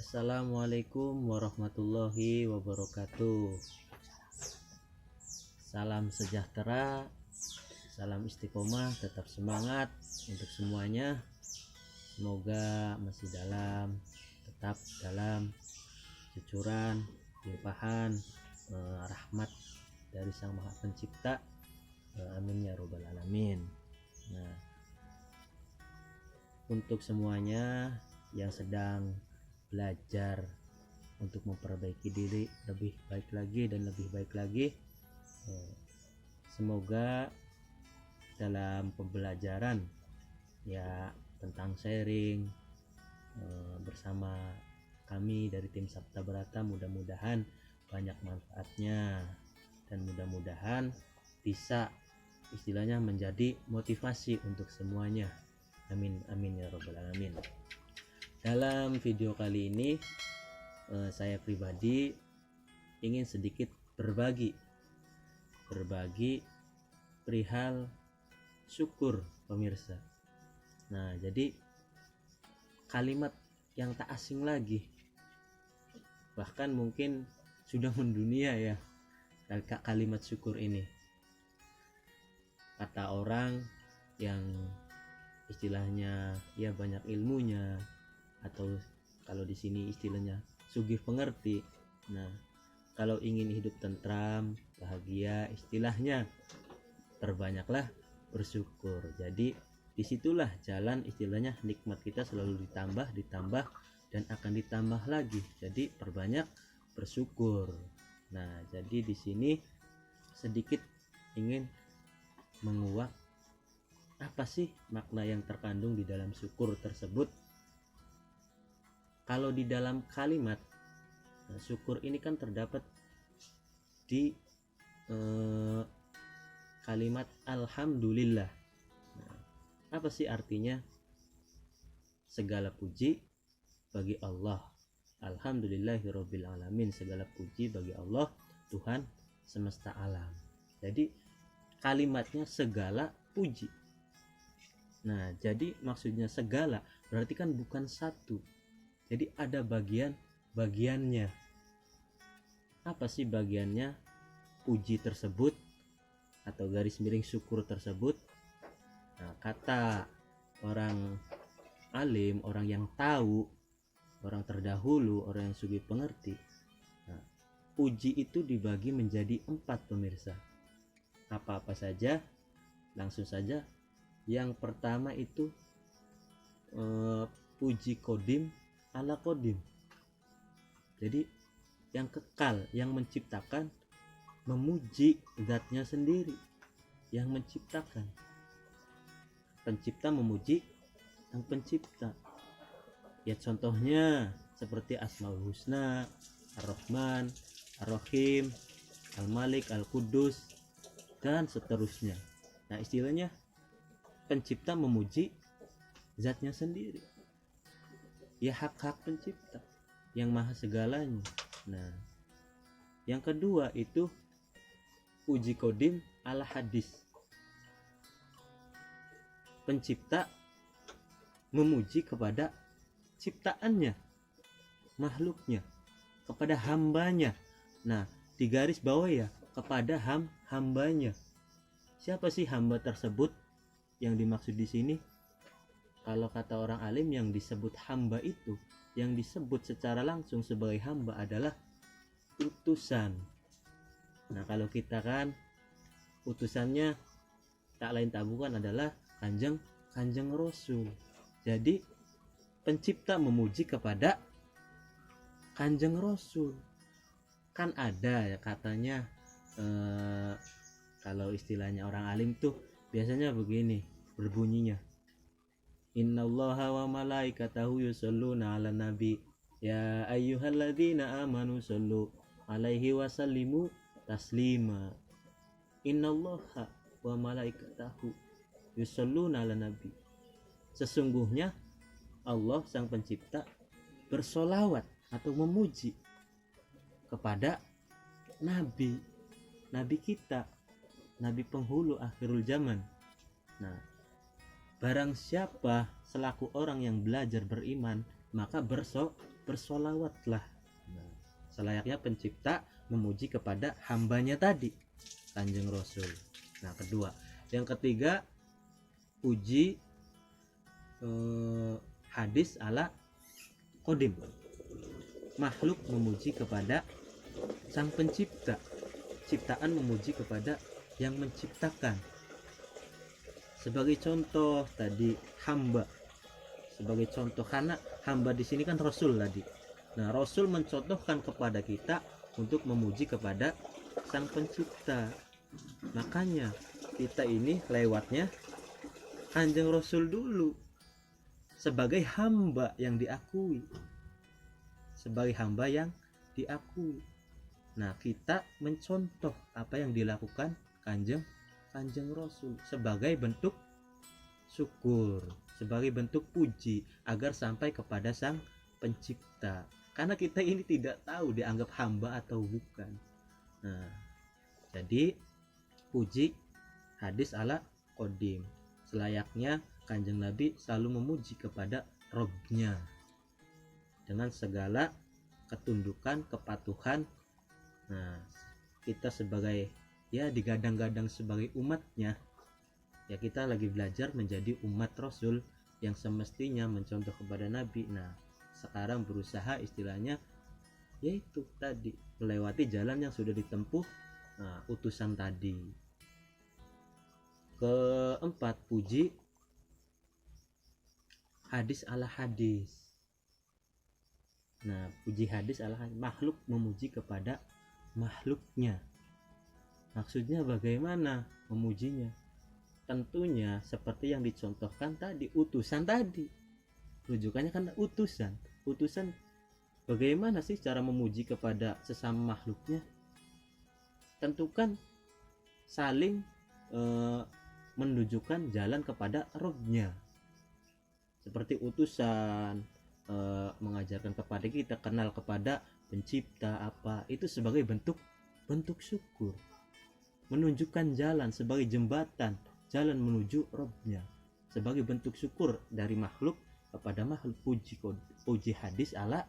Assalamualaikum warahmatullahi wabarakatuh. Salam sejahtera, salam istiqomah, tetap semangat untuk semuanya. Semoga masih tetap dalam cucuran limpahan rahmat dari Sang Maha Pencipta. Amin ya robbal alamin. Nah, untuk semuanya yang sedang belajar untuk memperbaiki diri lebih baik lagi dan lebih baik lagi, semoga dalam pembelajaran ya tentang sharing bersama kami dari tim Sabta Brata, mudah-mudahan banyak manfaatnya dan mudah-mudahan bisa istilahnya menjadi motivasi untuk semuanya. Amin amin ya robbal alamin. Dalam video kali ini saya pribadi ingin sedikit berbagi perihal syukur pemirsa. Nah, jadi kalimat yang tak asing lagi, bahkan mungkin sudah mendunia ya, kalimat syukur ini. Kata orang yang istilahnya ya banyak ilmunya, atau kalau di sini istilahnya sugih pengerti. Nah, kalau ingin hidup tentram, bahagia, istilahnya perbanyaklah bersyukur. Jadi disitulah jalan istilahnya nikmat kita selalu ditambah dan akan ditambah lagi. Jadi perbanyak bersyukur. Nah, jadi di sini sedikit ingin menguak apa sih makna yang terkandung di dalam syukur tersebut. Kalau di dalam kalimat syukur ini kan terdapat di kalimat alhamdulillah. Nah, apa sih artinya? Segala puji bagi Allah. Alhamdulillahirabbil alamin. Segala puji bagi Allah, Tuhan semesta alam. Jadi kalimatnya segala puji. Nah, jadi maksudnya segala berarti kan bukan satu. Jadi ada bagiannya. Apa sih bagiannya puji tersebut atau garis miring syukur tersebut? Nah, kata orang alim, orang yang tahu, orang terdahulu, orang yang sugih pengerti. Nah, puji itu dibagi menjadi 4 pemirsa. Apa-apa saja? Langsung saja. Yang pertama itu puji kodim ala kodim. Jadi yang kekal, yang menciptakan, memuji zatnya sendiri yang menciptakan. Pencipta memuji yang pencipta. Ya contohnya seperti Asmaul Husna, Ar-Rahman, Ar-Rahim, Al-Malik, Al-Qudus, dan seterusnya. Nah, istilahnya pencipta memuji zatnya sendiri. Ya hak-hak pencipta yang maha segalanya. Nah, yang kedua itu puji kodim ala hadis. Pencipta memuji kepada ciptaannya, makhluknya, kepada hambanya. Nah, di garis bawah ya, kepada hambanya. Siapa sih hamba tersebut yang dimaksud di sini? Kalau kata orang alim, yang disebut hamba itu, yang disebut secara langsung sebagai hamba adalah utusan. Nah, kalau kita kan utusannya tak lain tak bukan adalah kanjeng Rasul. Jadi pencipta memuji kepada kanjeng Rasul. Kan ada ya katanya kalau istilahnya orang alim tuh biasanya begini berbunyinya, innallaha wa malaikatahu yusholluna 'alan nabi ya ayyuhalladzina amanu shollu 'alaihi wa sallimu taslima. Innallaha wa malaikatahu yusholluna 'alan nabi. Sesungguhnya Allah sang pencipta bersolawat atau memuji kepada nabi kita, nabi penghulu akhirul zaman. Nah, barang siapa selaku orang yang belajar beriman maka bersolawatlah. Nah, selayaknya pencipta memuji kepada hambanya tadi, Kanjeng Rasul. Nah, kedua. Yang ketiga, puji hadis ala Qadim. Makhluk memuji kepada sang pencipta, ciptaan memuji kepada yang menciptakan. Sebagai contoh tadi hamba, sebagai contoh, karena hamba di sini kan Rasul tadi. Nah, Rasul mencontohkan kepada kita untuk memuji kepada sang pencipta. Makanya kita ini lewatnya Kanjeng Rasul dulu sebagai hamba yang diakui, sebagai hamba yang diakui. Nah, kita mencontoh apa yang dilakukan Kanjeng Rasul sebagai bentuk syukur, sebagai bentuk puji agar sampai kepada sang pencipta. Karena kita ini tidak tahu dianggap hamba atau bukan. Nah, jadi puji hadis ala Qadim. Selayaknya Kanjeng Nabi selalu memuji kepada Robnya dengan segala ketundukan, kepatuhan. Nah, kita sebagai digadang-gadang sebagai umatnya, kita lagi belajar menjadi umat Rasul yang semestinya mencontoh kepada Nabi. Nah, sekarang berusaha istilahnya yaitu tadi melewati jalan yang sudah ditempuh utusan tadi. Keempat, puji hadis ala hadis. Nah, puji hadis ala hadis, makhluk memuji kepada makhluknya. Maksudnya bagaimana memujinya? Tentunya seperti yang dicontohkan tadi, utusan tadi. Rujukannya kan utusan. Utusan bagaimana sih cara memuji kepada sesama makhluknya? Tentukan saling menunjukkan jalan kepada Robnya. Seperti utusan mengajarkan kepada kita kenal kepada pencipta apa, itu sebagai bentuk syukur, menunjukkan jalan sebagai jembatan, jalan menuju Robnya, sebagai bentuk syukur dari makhluk kepada makhluk. Puji hadis ala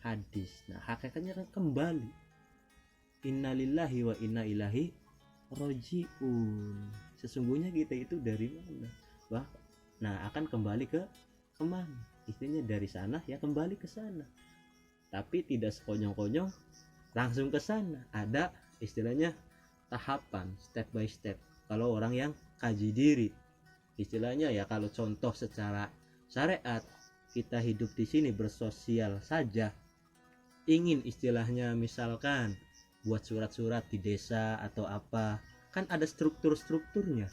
hadis. Nah, hakikatnya kan kembali innalillahi wa inna ilaihi rajiun. Sesungguhnya kita itu dari mana? Nah, akan kembali ke kemana? Istilahnya dari sana ya kembali ke sana. Tapi tidak sekonyong-konyong langsung ke sana. Ada istilahnya tahapan, step by step. Kalau orang yang kaji diri, istilahnya ya kalau contoh secara syariat, kita hidup di sini bersosial saja, ingin istilahnya misalkan buat surat-surat di desa atau apa, kan ada strukturnya.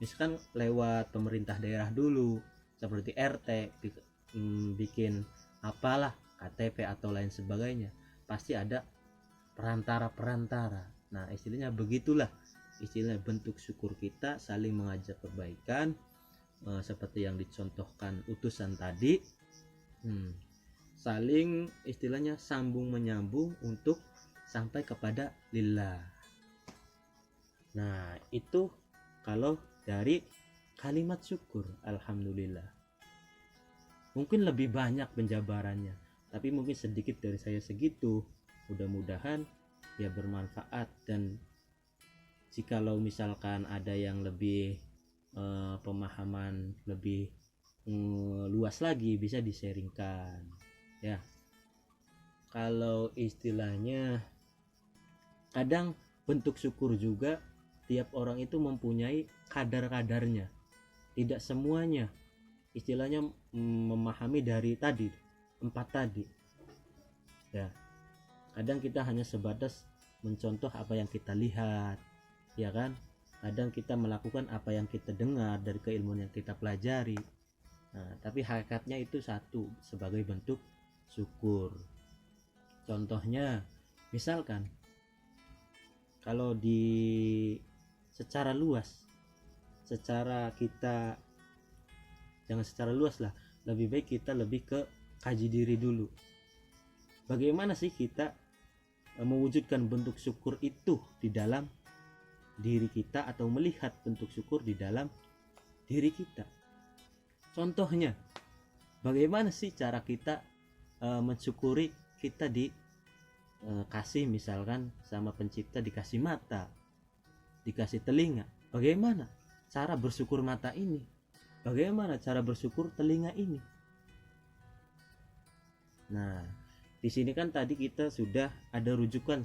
Misalkan lewat pemerintah daerah dulu seperti RT, bikin apalah KTP atau lain sebagainya, pasti ada perantara. Nah, istilahnya begitulah, istilah bentuk syukur kita saling mengajak kebaikan, seperti yang dicontohkan utusan tadi, saling istilahnya sambung menyambung untuk sampai kepada lillah. Nah, itu kalau dari kalimat syukur. Alhamdulillah. Mungkin lebih banyak penjabarannya, tapi mungkin sedikit dari saya segitu. Mudah-mudahan ya bermanfaat, dan jikalau misalkan ada yang lebih pemahaman lebih luas lagi, bisa disaringkan ya. Kalau istilahnya kadang bentuk syukur juga tiap orang itu mempunyai kadar-kadarnya, tidak semuanya istilahnya memahami dari tadi 4 tadi ya. Kadang kita hanya sebatas mencontoh apa yang kita lihat ya kan, kadang kita melakukan apa yang kita dengar dari keilmuan yang kita pelajari. Nah, tapi hakikatnya itu satu, sebagai bentuk syukur. Contohnya misalkan kalau di secara luas, secara kita jangan secara luas lah, lebih baik kita lebih ke kaji diri dulu. Bagaimana sih kita mewujudkan bentuk syukur itu di dalam diri kita, atau melihat bentuk syukur di dalam diri kita? Contohnya, bagaimana sih cara kita mensyukuri kita kasih misalkan sama pencipta, dikasih mata, dikasih telinga. Bagaimana cara bersyukur mata ini? Bagaimana cara bersyukur telinga ini? Nah, di sini kan tadi kita sudah ada rujukan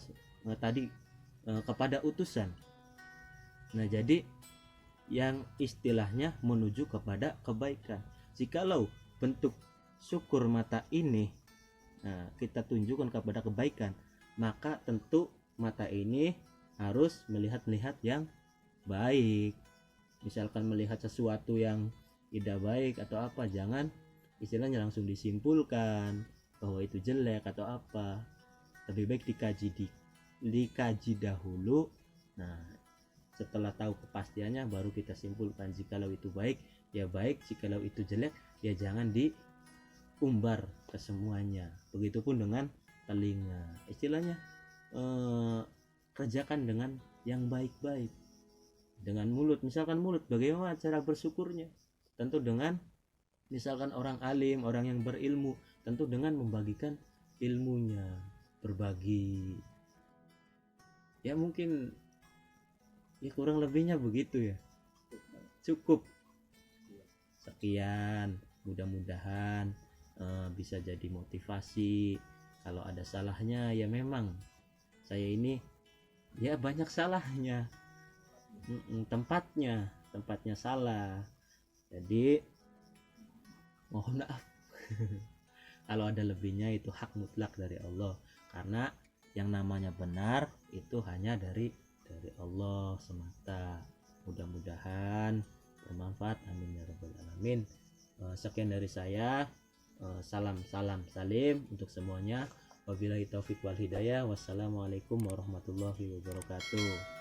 kepada utusan. Nah, jadi yang istilahnya menuju kepada kebaikan. Jikalau bentuk syukur mata ini kita tunjukkan kepada kebaikan, maka tentu mata ini harus melihat yang baik. Misalkan melihat sesuatu yang tidak baik atau apa, jangan istilahnya langsung disimpulkan bahwa itu jelek atau apa. Lebih baik dikaji dahulu. Nah, setelah tahu kepastiannya baru kita simpulkan. Jikalau itu baik ya baik, jikalau itu jelek ya jangan diumbar ke semuanya. Begitupun dengan telinga, istilahnya kerjakan dengan yang baik-baik. Dengan mulut, misalkan mulut, bagaimana cara bersyukurnya? Tentu dengan misalkan orang alim, orang yang berilmu, tentu dengan membagikan ilmunya, berbagi. Ya mungkin ya kurang lebihnya begitu ya. Cukup sekian, mudah-mudahan bisa jadi motivasi. Kalau ada salahnya ya memang saya ini ya banyak salahnya, tempatnya salah, jadi mohon maaf. Kalau ada lebihnya itu hak mutlak dari Allah, karena yang namanya benar itu hanya dari Allah semata. Mudah-mudahan bermanfaat, amin ya rabbal alamin. Sekian dari saya. Salam salim untuk semuanya. Wabillahi taufik wal hidayah. Wassalamualaikum warahmatullahi wabarakatuh.